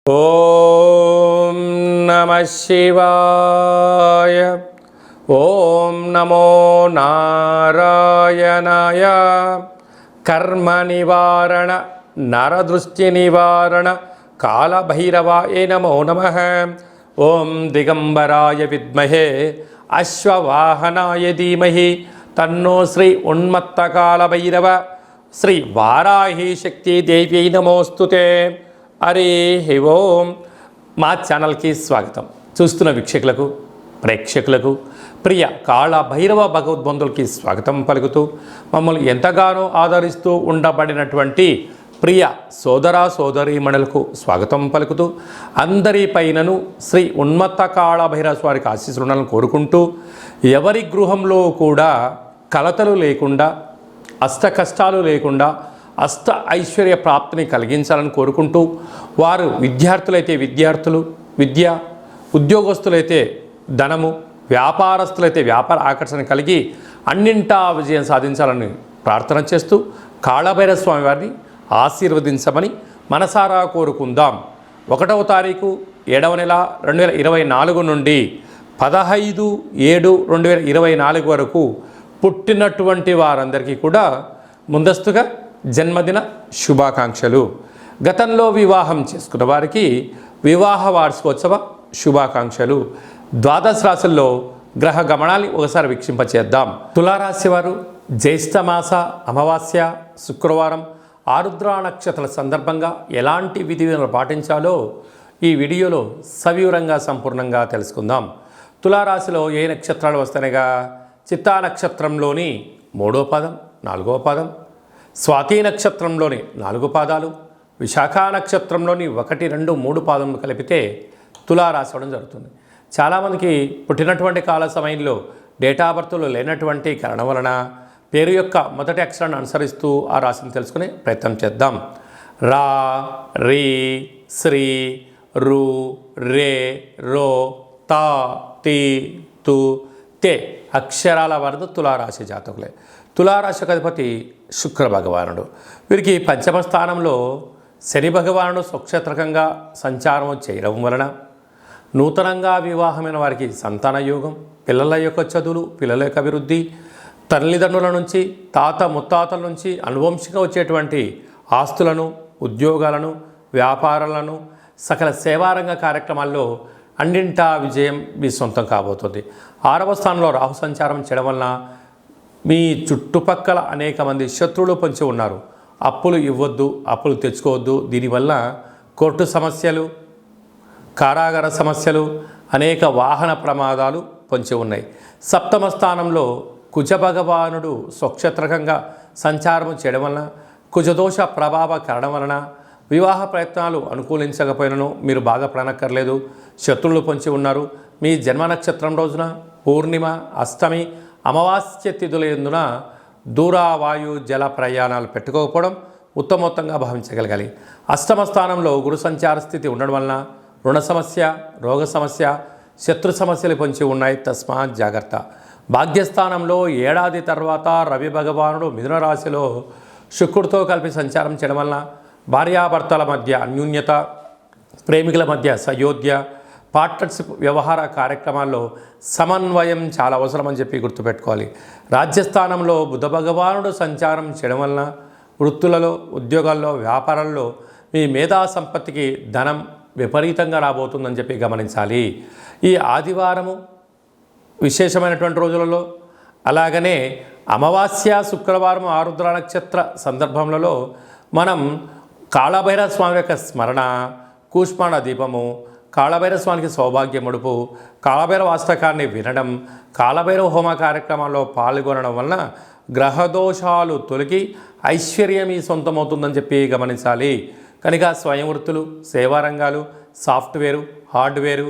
ఓం నమః శివాయ. ఓం నమో నారాయణాయ. కర్మ నివారణ నరదృష్టి నివారణ కాళభైరవాయ నమో నమః. ఓం దిగంబరాయ విద్మహే అశ్వవాహనాయ ధీమహి తన్నో శ్రీ ఉన్మత్త కాళభైరవ శ్రీ వారాహి శక్తి దేవ్యై నమోస్తుతే. హరి ఓం. మా ఛానల్కి స్వాగతం. చూస్తున్న వీక్షకులకు ప్రేక్షకులకు ప్రియ కాళభైరవ భగవద్బంధులకి స్వాగతం పలుకుతూ మమ్మల్ని ఎంతగానో ఆదరిస్తూ ఉండబడినటువంటి ప్రియ సోదర సోదరీమణులకు స్వాగతం పలుకుతూ అందరిపైనను శ్రీ ఉన్మత్త కాళభైరవ స్వారికి ఆశీస్సులను కోరుకుంటూ ఎవరి గృహంలో కూడా కలతలు లేకుండా అష్ట కష్టాలు లేకుండా అష్ట ఐశ్వర్య ప్రాప్తిని కలిగించాలని కోరుకుంటూ వారు విద్యార్థులైతే విద్యార్థులు విద్య, ఉద్యోగస్తులైతే ధనము, వ్యాపారస్తులైతే వ్యాపార ఆకర్షణ కలిగి అన్నింటా విజయం సాధించాలని ప్రార్థన చేస్తూ కాళభైరవ స్వామి వారిని ఆశీర్వదించమని మనసారా కోరుకుందాం. 1వ తారీఖు 7వ నెల 2024 నుండి 15/7/2024 వరకు పుట్టినటువంటి వారందరికీ కూడా ముందస్తుగా జన్మదిన శుభాకాంక్షలు. గతంలో వివాహం చేసుకున్న వారికి వివాహ వార్షికోత్సవ శుభాకాంక్షలు. ద్వాదశ రాశుల్లో గ్రహ గమనాన్ని ఒకసారి వీక్షింపచేద్దాం. తులారాశి వారు జ్యేష్ఠమాస అమావాస్య శుక్రవారం ఆరుద్ర నక్షత్రాల సందర్భంగా ఎలాంటి విధులను పాటించాలో ఈ వీడియోలో సవివరంగా సంపూర్ణంగా తెలుసుకుందాం. తులారాశిలో ఏ నక్షత్రాలు వస్తాయిగా చిత్తా నక్షత్రంలోని 3వ పాదం, 4వ పాదం, స్వాతి నక్షత్రంలోని 4 పాదాలు, విశాఖ నక్షత్రంలోని 1, 2, 3 పాదములు కలిపితే తులారాశి అవడం జరుగుతుంది. చాలామందికి పుట్టినటువంటి కాల సమయంలో డేటా బర్త్లు లేనటువంటి కారణం వలన పేరు యొక్క మొదటి అక్షరాన్ని అనుసరిస్తూ ఆ రాశిని తెలుసుకునే ప్రయత్నం చేద్దాం. రా, రీ, శ్రీ, రు, రే, రో, తా, తి, తు, తే అక్షరాల వరద తులారాశి జాతకులే. తులారాశికి అధిపతి శుక్ర భగవానుడు. వీరికి పంచమ స్థానంలో శని భగవానుడు స్వక్షేత్రకంగా సంచారం చేయడం వలన నూతనంగా వివాహమైన వారికి సంతాన యోగం, పిల్లల యొక్క చదువులు, పిల్లల యొక్క అభివృద్ధి, తల్లిదండ్రుల నుంచి తాత ముత్తాతల నుంచి అనువంశికంగా వచ్చేటువంటి ఆస్తులను, ఉద్యోగాలను, వ్యాపారాలను, సకల సేవారంగ కార్యక్రమాల్లో అన్నింటా విజయం మీ సొంతం కాబోతుంది. 6వ స్థానంలో రాహు సంచారం చేయడం వలన మీ చుట్టుపక్కల అనేక మంది శత్రువులు పొంచి ఉన్నారు. అప్పులు ఇవ్వద్దు, అప్పులు తెచ్చుకోవద్దు. దీనివల్ల కోర్టు సమస్యలు, కారాగార సమస్యలు, అనేక వాహన ప్రమాదాలు పొంచి ఉన్నాయి. 7వ స్థానంలో కుజ భగవానుడు స్వక్షేత్రకంగా సంచారం చేయడం వలన కుజదోష ప్రభావ కారణం వలన వివాహ ప్రయత్నాలు అనుకూలించకపోయినను మీరు బాధపడనక్కర్లేదు. శత్రువులు పొంచి ఉన్నారు. మీ జన్మ నక్షత్రం రోజున పూర్ణిమ, అష్టమి, అమావాస్య తిథుల యందున దూరావాయు జల ప్రయాణాలు పెట్టుకోకపోవడం ఉత్తమోత్తంగా భావించగలగాలి. 8వ స్థానంలో గురు సంచార స్థితి ఉండడం వలన రుణ సమస్య, రోగ సమస్య, శత్రు సమస్యలు పొంచి ఉన్నాయి. తస్మాత్ జాగ్రత్త. భాగ్యస్థానంలో ఏడాది తర్వాత రవి భగవానుడు మిథున రాశిలో శుక్రుడితో కలిపి సంచారం చేయడం వలన భార్యాభర్తల మధ్య అన్యూన్యత, ప్రేమికుల మధ్య సయోధ్య, పార్ట్నర్షిప్ వ్యవహార కార్యక్రమాల్లో సమన్వయం చాలా అవసరం అని చెప్పి గుర్తుపెట్టుకోవాలి. రాజ్యస్థానంలో బుధ భగవానుడు సంచారం చేయడం వలన వృత్తులలో, ఉద్యోగాల్లో, వ్యాపారాల్లో మీ మేధా సంపత్తికి ధనం విపరీతంగా రాబోతుందని చెప్పి గమనించాలి. ఈ ఆదివారము విశేషమైనటువంటి రోజులలో, అలాగనే అమావాస్య శుక్రవారం ఆరుద్ర నక్షత్ర సందర్భములలో మనం కాళభైరవ స్వామి యొక్క స్మరణ, కూష్మాండ దీపము, కాళభైరవ స్వామికి సౌభాగ్య ముడుపు, కాళభైరవ అష్టకాన్ని వినడం, కాళభైరవ హోమ కార్యక్రమాల్లో పాల్గొనడం వలన గ్రహదోషాలు తొలగి ఐశ్వర్యం మీ సొంతమవుతుందని చెప్పి గమనించాలి. కనుక స్వయం వృత్తులు, సేవారంగాలు, సాఫ్ట్వేరు, హార్డ్వేరు,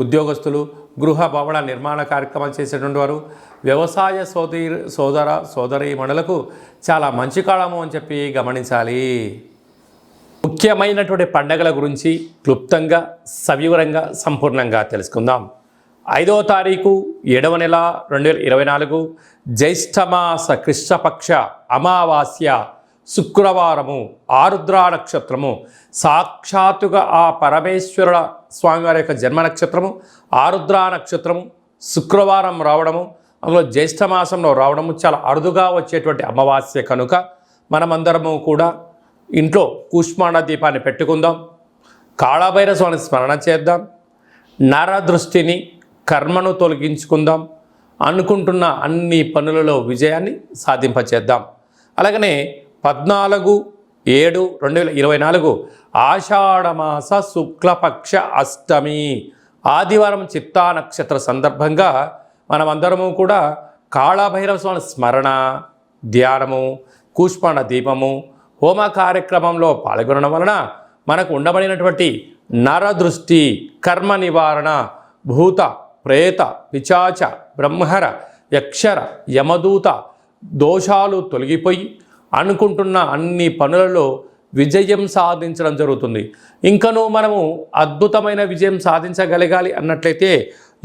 ఉద్యోగస్తులు, గృహ భవన నిర్మాణ కార్యక్రమాలు చేసేటువంటి వారు, వ్యవసాయ సోదర సోదరీమణులకు చాలా మంచి కాలము అని చెప్పి గమనించాలి. ముఖ్యమైనటువంటి పండగల గురించి క్లుప్తంగా సవివరంగా సంపూర్ణంగా తెలుసుకుందాం. 5వ తారీఖు 7వ నెల 2024 జ్యేష్ఠమాస కృష్ణపక్ష అమావాస్య శుక్రవారము, ఆరుద్ర నక్షత్రము, సాక్షాత్తుగా ఆ పరమేశ్వరుల స్వామివారి యొక్క జన్మ నక్షత్రము ఆరుద్ర నక్షత్రము శుక్రవారం రావడము, అందులో జ్యేష్ఠ మాసంలో రావడము చాలా అరుదుగా వచ్చేటువంటి అమావాస్య కనుక మనమందరము కూడా ఇంట్లో కూష్మాండ దీపాన్ని పెట్టుకుందాం, కాళభైరవ స్వామిని స్మరణ చేద్దాం, నరదృష్టిని కర్మను తొలగించుకుందాం, అనుకుంటున్న అన్ని పనులలో విజయాన్ని సాధింపచేద్దాం. అలాగనే 14/7/2024 ఆషాఢమాస శుక్లపక్ష అష్టమి ఆదివారం చిత్తా నక్షత్ర సందర్భంగా మనమందరము కూడా కాళభైరవ స్వామి స్మరణ, ధ్యానము, కూష్మాండ దీపము, హోమ కార్యక్రమంలో పాల్గొనడం వలన మనకు ఉండబడినటువంటి నరదృష్టి, కర్మ నివారణ, భూత ప్రేత పిశాచ బ్రహ్మర యక్షర యమదూత దోషాలు తొలగిపోయి అనుకుంటున్న అన్ని పనులలో విజయం సాధించడం జరుగుతుంది. ఇంకనూ మనము అద్భుతమైన విజయం సాధించగలగాలి అన్నట్లయితే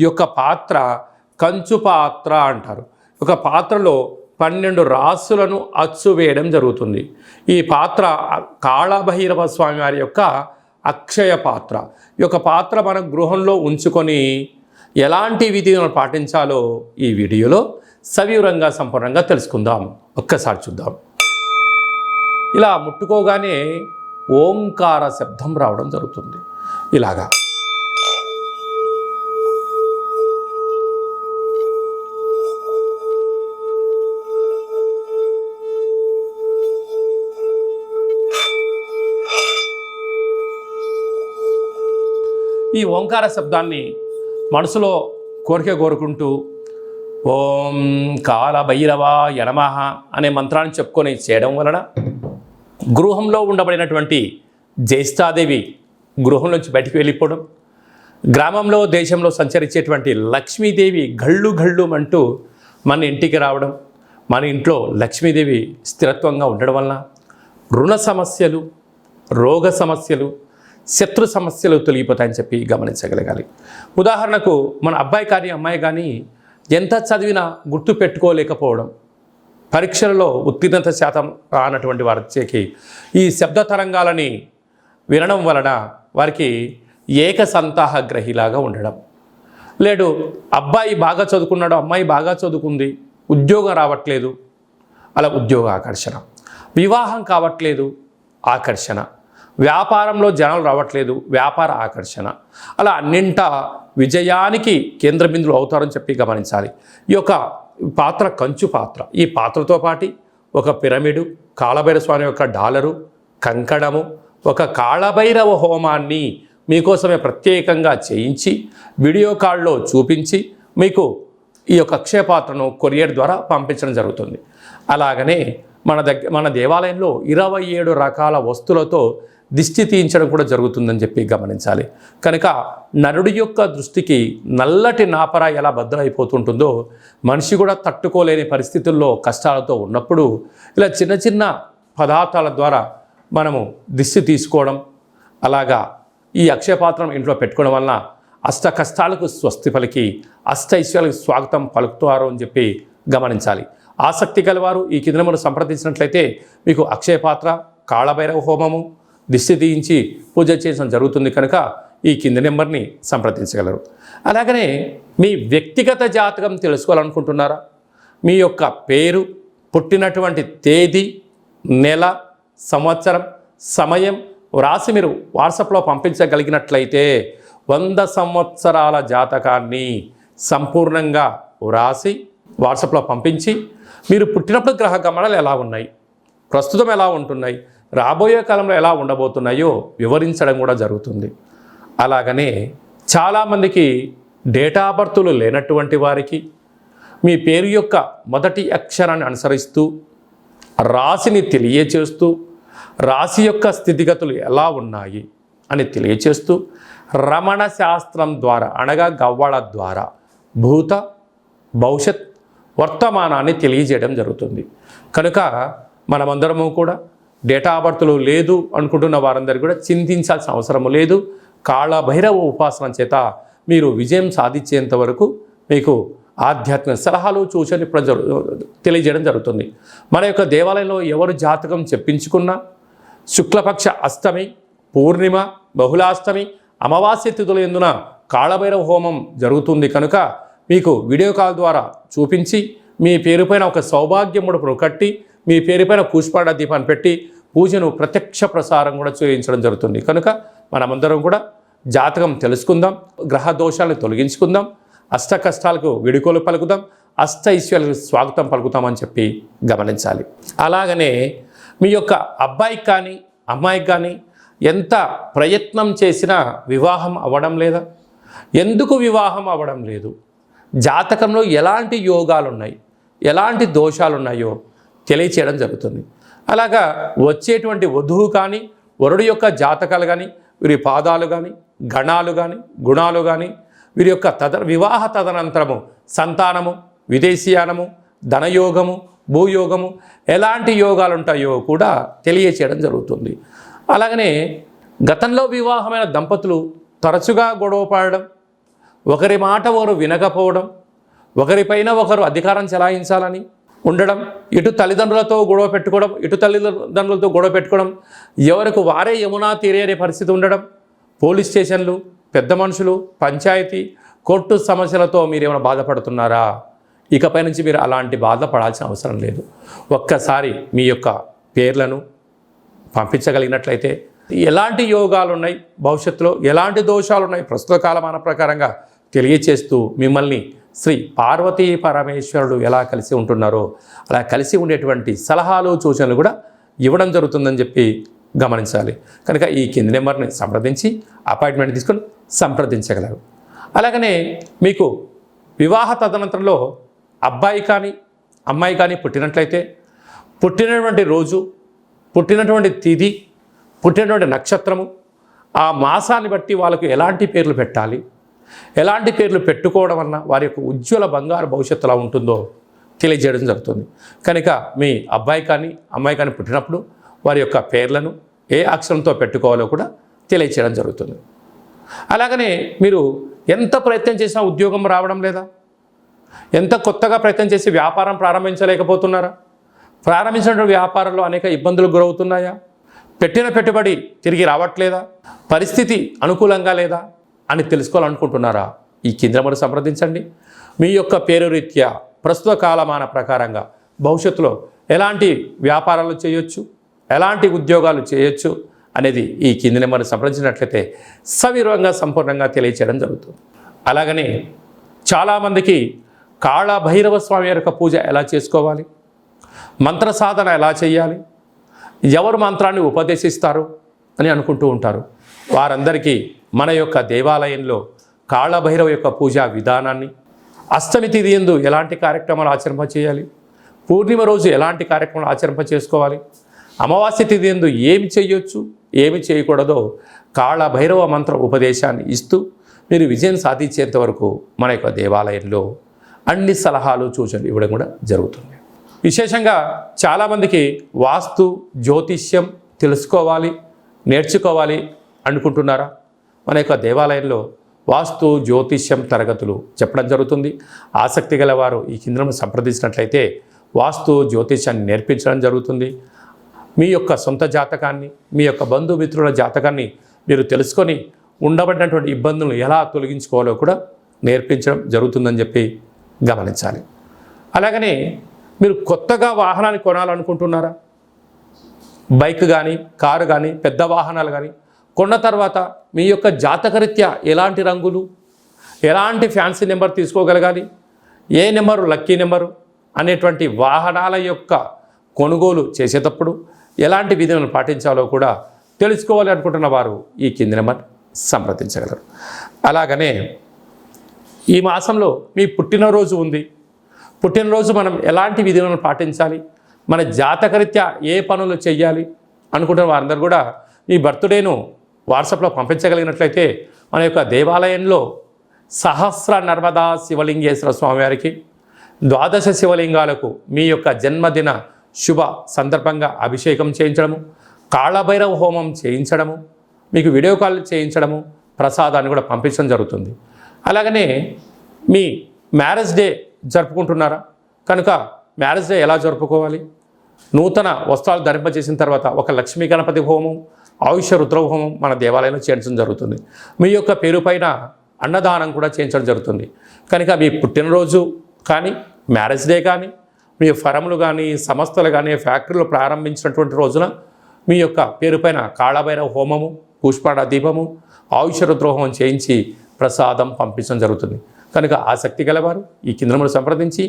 ఈ యొక్క పాత్ర కంచు పాత్ర అంటారు. ఒక పాత్రలో 12 రాసులను అచ్చు వేయడం జరుగుతుంది. ఈ పాత్ర కాళభైరవ స్వామి వారి యొక్క అక్షయ పాత్ర. ఈ యొక్క పాత్ర మన గృహంలో ఉంచుకొని ఎలాంటి విధిని పాటించాలో ఈ వీడియోలో సవివరంగా సంపూర్ణంగా తెలుసుకుందాం. ఒక్కసారి చూద్దాం. ఇలా ముట్టుకోగానే ఓంకార శబ్దం రావడం జరుగుతుంది. ఇలాగా ఈ ఓంకార శబ్దాన్ని మనసులో కోరిక కోరుకుంటూ ఓం కాళభైరవాయ నమః అనే మంత్రాన్ని చెప్పుకొని చేయడం వలన గృహంలో ఉండబడినటువంటి జ్యేష్ఠాదేవి గృహం నుంచి బయటికి వెళ్ళిపోవడం, గ్రామంలో దేశంలో సంచరించేటువంటి లక్ష్మీదేవి గళ్ళు గళ్ళు అంటూ మన ఇంటికి రావడం, మన ఇంట్లో లక్ష్మీదేవి స్థిరత్వంగా ఉండడం వలన రుణ సమస్యలు, రోగ సమస్యలు, శత్రు సమస్యలు తొలగిపోతాయని చెప్పి గమనించగలగాలి. ఉదాహరణకు మన అబ్బాయి కానీ అమ్మాయి కానీ ఎంత చదివినా గుర్తు పెట్టుకోలేకపోవడం, పరీక్షలలో ఉత్తీర్ణత శాతం రానటువంటి వారికి ఈ శబ్ద తరంగాలని వినడం వలన వారికి ఏకసంతాహ గ్రహిలాగా ఉండడం, లేడు అబ్బాయి బాగా చదువుకున్నాడు, అమ్మాయి బాగా చదువుకుంది, ఉద్యోగం రావట్లేదు, అలా ఉద్యోగ ఆకర్షణ, వివాహం కావట్లేదు ఆకర్షణ, వ్యాపారంలో జనాలు రావట్లేదు వ్యాపార ఆకర్షణ, అలా అన్నింట విజయానికి కేంద్ర బిందువులు అవుతారని చెప్పి గమనించాలి. ఈ యొక్క పాత్ర కంచు పాత్ర. ఈ పాత్రతో పాటు ఒక పిరమిడు, కాళభైరవ స్వామి యొక్క డాలరు, కంకణము, ఒక కాళభైరవ హోమాన్ని మీకోసమే ప్రత్యేకంగా చేయించి వీడియో కాల్లో చూపించి మీకు ఈ యొక్క అక్షయ పాత్రను కొరియర్ ద్వారా పంపించడం జరుగుతుంది. అలాగనే మన దేవాలయంలో 27 రకాల వస్తువులతో దిష్టి తీయించడం కూడా జరుగుతుందని చెప్పి గమనించాలి. కనుక నరుడి యొక్క దృష్టికి నల్లటి నాపర ఎలా బద్దలైపోతుంటుందో మనిషి కూడా తట్టుకోలేని పరిస్థితుల్లో కష్టాలతో ఉన్నప్పుడు ఇలా చిన్న చిన్న పదార్థాల ద్వారా మనము దిష్టి తీసుకోవడం, అలాగా ఈ అక్షయపాత్రం ఇంట్లో పెట్టుకోవడం వలన అష్ట కష్టాలకు స్వస్తి పలికి అష్ట ఐశ్వర్యాలకు స్వాగతం పలుకుతారు అని చెప్పి గమనించాలి. ఆసక్తి గలవారు ఈ కింద మనం సంప్రదించినట్లయితే మీకు అక్షయ పాత్ర, కాళభైరవ హోమము, దిష్టి తీయించి పూజ చేయడం జరుగుతుంది. కనుక ఈ కింది నెంబర్ని సంప్రదించగలరు. అలాగనే మీ వ్యక్తిగత జాతకం తెలుసుకోవాలనుకుంటున్నారా? మీ యొక్క పేరు, పుట్టినటువంటి తేదీ, నెల, సంవత్సరం, సమయం వ్రాసి మీరు వాట్సాప్లో పంపించగలిగినట్లయితే 100 సంవత్సరాల జాతకాన్ని సంపూర్ణంగా వ్రాసి వాట్సాప్లో పంపించి మీరు పుట్టినప్పుడు గ్రహ గమనాలు ఎలా ఉన్నాయి, ప్రస్తుతం ఎలా ఉంటున్నాయి, రాబోయే కాలంలో ఎలా ఉండబోతున్నాయో వివరించడం కూడా జరుగుతుంది. అలాగనే చాలామందికి డేటా బర్తులు లేనటువంటి వారికి మీ పేరు యొక్క మొదటి అక్షరాన్ని అనుసరిస్తూ రాశిని తెలియచేస్తూ రాశి యొక్క స్థితిగతులు ఎలా ఉన్నాయి అని తెలియచేస్తూ రమణ శాస్త్రం ద్వారా అనగా గవ్వళ ద్వారా భూత భవిష్యత్ వర్తమానాన్ని తెలియజేయడం జరుగుతుంది. కనుక మనమందరము కూడా డేటా బర్తులు లేదు అనుకుంటున్న వారందరూ కూడా చింతించాల్సిన అవసరం లేదు. కాళభైరవ ఉపాసన చేత మీరు విజయం సాధించేంత వరకు మీకు ఆధ్యాత్మిక సలహాలు సూచనలు ఇప్పుడు తెలియజేయడం జరుగుతుంది. మన యొక్క దేవాలయంలో ఎవరు జాతకం చెప్పించుకున్నా శుక్లపక్ష అష్టమి, పూర్ణిమ, బహుళాష్టమి, అమావాస్య తిథుల యందున కాళభైరవ హోమం జరుగుతుంది కనుక మీకు వీడియో కాల్ ద్వారా చూపించి మీ పేరుపైన ఒక సౌభాగ్య ముడుపును కట్టి మీ పేరుపైన పుష్పాడ దీపాన్ని పెట్టి పూజను ప్రత్యక్ష ప్రసారం కూడా చేయించడం జరుగుతుంది. కనుక మనమందరం కూడా జాతకం తెలుసుకుందాం, గ్రహ దోషాలను తొలగించుకుందాం, అష్ట కష్టాలకు విడుకోలు పలుకుదాం, అష్ట ఐశ్వర్యాలకు స్వాగతం పలుకుతామని చెప్పి గమనించాలి. అలాగనే మీ యొక్క అబ్బాయికి కానీ అమ్మాయికి కానీ ఎంత ప్రయత్నం చేసినా వివాహం అవ్వడం లేదా? ఎందుకు వివాహం అవ్వడం లేదు? జాతకంలో ఎలాంటి యోగాలు ఉన్నాయి, ఎలాంటి దోషాలు ఉన్నాయో తెలియచేయడం జరుగుతుంది. అలాగా వచ్చేటువంటి వధువు కానీ వరుడు యొక్క జాతకాలు కానీ వీరి పాదాలు కానీ గణాలు కానీ గుణాలు కానీ వీరి యొక్క వివాహ తదనంతరము సంతానము, విదేశీయానము, ధనయోగము, భూయోగము ఎలాంటి యోగాలు ఉంటాయో కూడా తెలియచేయడం జరుగుతుంది. అలాగనే గతంలో వివాహమైన దంపతులు తరచుగా గొడవ పడడం, ఒకరి మాట ఒకరు వినకపోవడం, ఒకరిపైన ఒకరు అధికారం చెలాయించాలని ఉండడం, ఇటు తల్లిదండ్రులతో గొడవ పెట్టుకోవడం, ఇటు తల్లిదండ్రులతో గొడవ పెట్టుకోవడం, ఎవరికి వారే యమునా తీరే పరిస్థితి ఉండడం, పోలీస్ స్టేషన్లు, పెద్ద మనుషులు, పంచాయతీ, కోర్టు సమస్యలతో మీరు ఏమైనా బాధపడుతున్నారా? ఇకపై నుంచి మీరు అలాంటి బాధపడాల్సిన అవసరం లేదు. ఒక్కసారి మీ యొక్క పేర్లను పంపించగలిగినట్లయితే ఎలాంటి యోగాలు ఉన్నాయి, భవిష్యత్తులో ఎలాంటి దోషాలు ఉన్నాయి ప్రస్తుత కాలమాన ప్రకారంగా తెలియచేస్తూ మిమ్మల్ని శ్రీ పార్వతీ పరమేశ్వరుడు ఎలా కలిసి ఉంటున్నారో అలా కలిసి ఉండేటువంటి సలహాలు సూచనలు కూడా ఇవ్వడం జరుగుతుందని చెప్పి గమనించాలి. కనుక ఈ కింది నెంబర్ని సంప్రదించి అపాయింట్మెంట్ తీసుకొని సంప్రదించగలరు. అలాగనే మీకు వివాహ తదనంతరంలో అబ్బాయి కానీ అమ్మాయి కానీ పుట్టినట్లయితే పుట్టినటువంటి రోజు, పుట్టినటువంటి తిథి, పుట్టినటువంటి నక్షత్రము, ఆ మాసాన్ని బట్టి వాళ్ళకు ఎలాంటి పేర్లు పెట్టాలి, ఎలాంటి పేర్లు పెట్టుకోవడం వలన వారి యొక్క ఉజ్వల బంగారు భవిష్యత్తు ఎలా ఉంటుందో తెలియజేయడం జరుగుతుంది. కనుక మీ అబ్బాయి కానీ అమ్మాయి కానీ పుట్టినప్పుడు వారి యొక్క పేర్లను ఏ అక్షరంతో పెట్టుకోవాలో కూడా తెలియచేయడం జరుగుతుంది. అలాగనే మీరు ఎంత ప్రయత్నం చేసినా ఉద్యోగం రావడం లేదా? ఎంత కొత్తగా ప్రయత్నం చేసి వ్యాపారం ప్రారంభించలేకపోతున్నారా? ప్రారంభించిన వ్యాపారంలో అనేక ఇబ్బందులు గురవుతున్నాయా? పెట్టిన పెట్టుబడి తిరిగి రావట్లేదా? పరిస్థితి అనుకూలంగా లేదా అని తెలుసుకోవాలనుకుంటున్నారా? ఈ కింద మరి సంప్రదించండి. మీ యొక్క పేరు రీత్యా ప్రస్తుత కాలమాన ప్రకారంగా భవిష్యత్తులో ఎలాంటి వ్యాపారాలు చేయొచ్చు, ఎలాంటి ఉద్యోగాలు చేయొచ్చు అనేది ఈ కింది నెంబర్ సంప్రదించినట్లయితే సవివరంగా సంపూర్ణంగా తెలియచేయడం జరుగుతుంది. అలాగనే చాలామందికి కాళభైరవ స్వామి యొక్క పూజ ఎలా చేసుకోవాలి, మంత్ర సాధన ఎలా చేయాలి, ఎవరు మంత్రాన్ని ఉపదేశిస్తారు అని అనుకుంటూ ఉంటారు. వారందరికీ మన యొక్క దేవాలయంలో కాళభైరవ యొక్క పూజా విధానాన్ని, అష్టమి తిథి యందు ఎలాంటి కార్యక్రమాలు ఆచరింపచేయాలి, పూర్ణిమ రోజు ఎలాంటి కార్యక్రమాలు ఆచరింపచేసుకోవాలి, అమావాస్య తిథి యందు ఏమి చేయొచ్చు, ఏమి చేయకూడదో కాళభైరవ మంత్ర ఉపదేశాన్ని ఇస్తూ మీరు విజయం సాధించేంత వరకు మన యొక్క దేవాలయంలో అన్ని సలహాలు సూచనలు ఇవ్వడం కూడా జరుగుతుంది. విశేషంగా చాలామందికి వాస్తు జ్యోతిష్యం తెలుసుకోవాలి, నేర్చుకోవాలి అనుకుంటున్నారా? మన యొక్క దేవాలయంలో వాస్తు జ్యోతిష్యం తరగతులు చెప్పడం జరుగుతుంది. ఆసక్తి గల వారు ఈ కింద సంప్రదించినట్లయితే వాస్తు జ్యోతిష్యాన్ని నేర్పించడం జరుగుతుంది. మీ యొక్క సొంత జాతకాన్ని, మీ యొక్క బంధుమిత్రుల జాతకాన్ని మీరు తెలుసుకొని ఉండబడినటువంటి ఇబ్బందులను ఎలా తొలగించుకోవాలో కూడా నేర్పించడం జరుగుతుందని చెప్పి గమనించాలి. అలాగనే మీరు కొత్తగా వాహనాన్ని కొనాలనుకుంటున్నారా? బైక్ కానీ, కారు కానీ, పెద్ద వాహనాలు కానీ కొన్న తర్వాత మీ యొక్క జాతకరీత్యా ఎలాంటి రంగులు, ఎలాంటి ఫ్యాన్సీ నెంబర్ తీసుకోగలగాలి, ఏ నెంబరు లక్కీ నెంబరు అనేటువంటి వాహనాల యొక్క కొనుగోలు చేసేటప్పుడు ఎలాంటి విధులను పాటించాలో కూడా తెలుసుకోవాలి అనుకుంటున్న వారు ఈ కింది నెంబర్ సంప్రదించగలరు. అలాగనే ఈ మాసంలో మీ పుట్టినరోజు ఉంది. పుట్టినరోజు మనం ఎలాంటి విధులను పాటించాలి, మన జాతకరీత్యా ఏ పనులు చేయాలి అనుకుంటున్న వారందరూ కూడా మీ బర్త్డేను వాట్సాప్లో పంపించగలిగినట్లయితే మన యొక్క దేవాలయంలో సహస్ర నర్మదా శివలింగేశ్వర స్వామివారికి 12 శివలింగాలకు మీ యొక్క జన్మదిన శుభ సందర్భంగా అభిషేకం చేయించడము, కాళభైరవ హోమం చేయించడము, మీకు వీడియో కాల్ చేయించడము, ప్రసాదాన్ని కూడా పంపించడం జరుగుతుంది. అలాగనే మీ మ్యారేజ్ డే జరుపుకుంటున్నారా? కనుక మ్యారేజ్ డే ఎలా జరుపుకోవాలి? నూతన వస్త్రాలు ధరింపజేసిన తర్వాత ఒక లక్ష్మీ గణపతి హోమం, ఆయుష రుద్ర హోమం మన దేవాలయంలో చేయించడం జరుగుతుంది. మీ యొక్క పేరు పైన అన్నదానం కూడా చేయించడం జరుగుతుంది. కనుక మీ పుట్టినరోజు కానీ, మ్యారేజ్ డే కానీ, మీ ఫరములు కానీ, సంస్థలు కానీ, ఫ్యాక్టరీలు ప్రారంభించినటువంటి రోజున మీ యొక్క పేరు పైన కాళభైరవ హోమము, పుష్పాడ దీపము, ఆయుష రుద్ర హోమం చేయించి ప్రసాదం పంపించడం జరుగుతుంది. కనుక ఆసక్తి గలవారు ఈ కేంద్రమును సంప్రదించి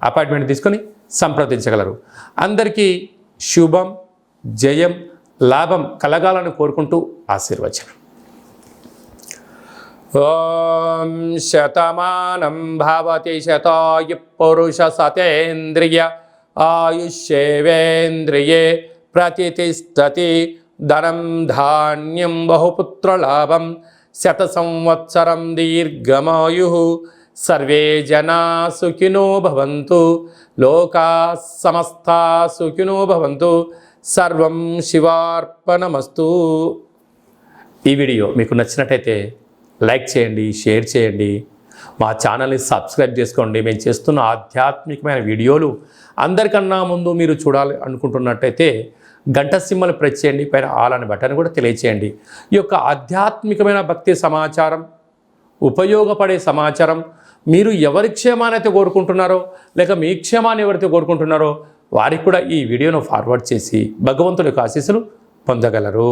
అపాయింట్మెంట్ తీసుకొని సంప్రదించగలరు. అందరికీ శుభం, జయం, లాభం కలగాలని కోరుకుంటూ ఆశీర్వచనం. ఓం శతమానం భవతి శతాయు పురుష సతేంద్రియ ఆయుష్యేవేంద్రియే ప్రతిష్టతి. ధనం ధాన్యం బహుపుత్రలాభం శత సంవత్సరం దీర్ఘమాయు. సర్వే జనా సుఖినో భవంతు. లోకా సమస్తా సుఖినో భవంతు. సర్వం శివార్పణమస్తు. ఈ వీడియో మీకు నచ్చినట్టయితే లైక్ చేయండి, షేర్ చేయండి, మా ఛానల్ని సబ్స్క్రైబ్ చేసుకోండి. మేము చేస్తున్న ఆధ్యాత్మికమైన వీడియోలు అందరికన్నా ముందు మీరు చూడాలి అనుకుంటున్నట్టయితే గంట సింబల్ ప్రెస్ చేయండి, పైన ఆల్ అనే బటన్ కూడా తెలియచేయండి. ఈ యొక్క ఆధ్యాత్మికమైన భక్తి సమాచారం, ఉపయోగపడే సమాచారం మీరు ఎవరి క్షేమాన్ని అయితే కోరుకుంటున్నారో, లేక మీ క్షేమాన్ని ఎవరైతే కోరుకుంటున్నారో వారికి కూడా ఈ వీడియోను ఫార్వర్డ్ చేసి భగవంతుడి యొక్క ఆశీస్సులు పొందగలరు.